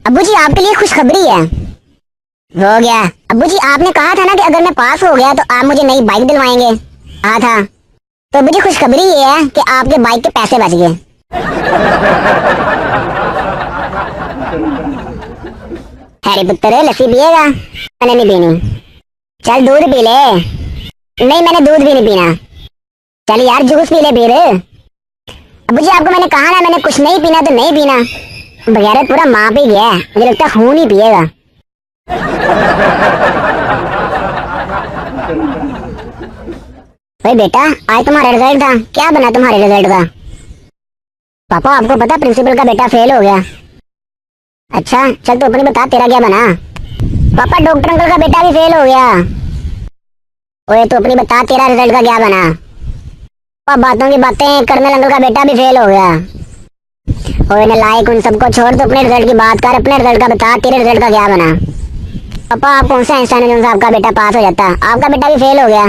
अब्बू जी आपके लिए खुशखबरी है। हो गया। अब्बू जी आपने कहा था ना कि अगर मैं पास हो गया तो आप मुझे नई बाइक दिलवाएंगे। कहा था। तो अब्बू जी खुशखबरी ये है कि आपके बाइक के पैसे बच गए। हैरी पुत्र लस्सी पिएगा? मैंने नहीं पीनी। चल दूध पी ले। नहीं मैंने दूध भी नहीं पीना। चल यार जूस पी ले फिर। अब्बू जी आपको मैंने कहा ना मैंने कुछ नहीं पीना तो नहीं पीना। बगैर पूरा माँ पे गया है, मुझे लगता है खून ही पिएगा। भाई बेटा आज तुम्हारा रिजल्ट था, क्या बना तुम्हारे रिजल्ट का? पापा आपको पता प्रिंसिपल का बेटा फेल हो गया। अच्छा चल तो अपनी बता तेरा क्या बना? पापा डॉक्टर अंकल का बेटा भी फेल हो गया। ओए तो अपनी बता तेरा रिजल्ट का क्या बना? पापा बातों की बातें, कर्नल अंकल का बेटा भी फेल हो गया। ओए नालायक उन सबको छोड़ तो अपने रिजल्ट की बात कर, अपने रिजल्ट का बता तेरे रिजल्ट का क्या बना? पापा आप कौन सा इंसान है जो आपका बेटा पास हो जाता? आपका बेटा भी फेल हो गया।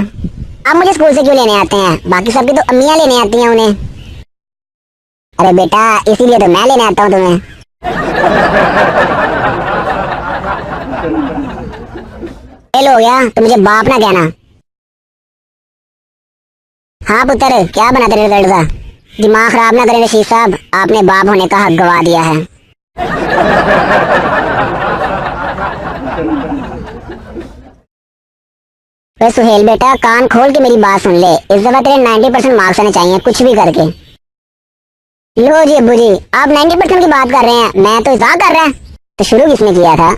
आप मुझे स्कूल से क्यों लेने आते हैं? बाकी सबकी तो अम्मियां लेने आती हैं उन्हें। अरे बेटा इसीलिए तो मैं लेने आता हूँ तुम्हें। फेल हो गया तो मुझे बाप ना कहना। हाँ पुत्र क्या बना तेरे रिजल्ट का? दिमाग खराब ना करें रशीद साहब, आपने बाप होने का हक गवा दिया है। तो सुहेल बेटा कान खोल के मेरी बात सुन ले, इस दफा तेरे 90% मार्क्स आने चाहिए कुछ भी करके। लो जी अब्बू जी आप 90% की बात कर रहे हैं, मैं तो इज़ा कर रहा है। तो शुरू किसने किया था?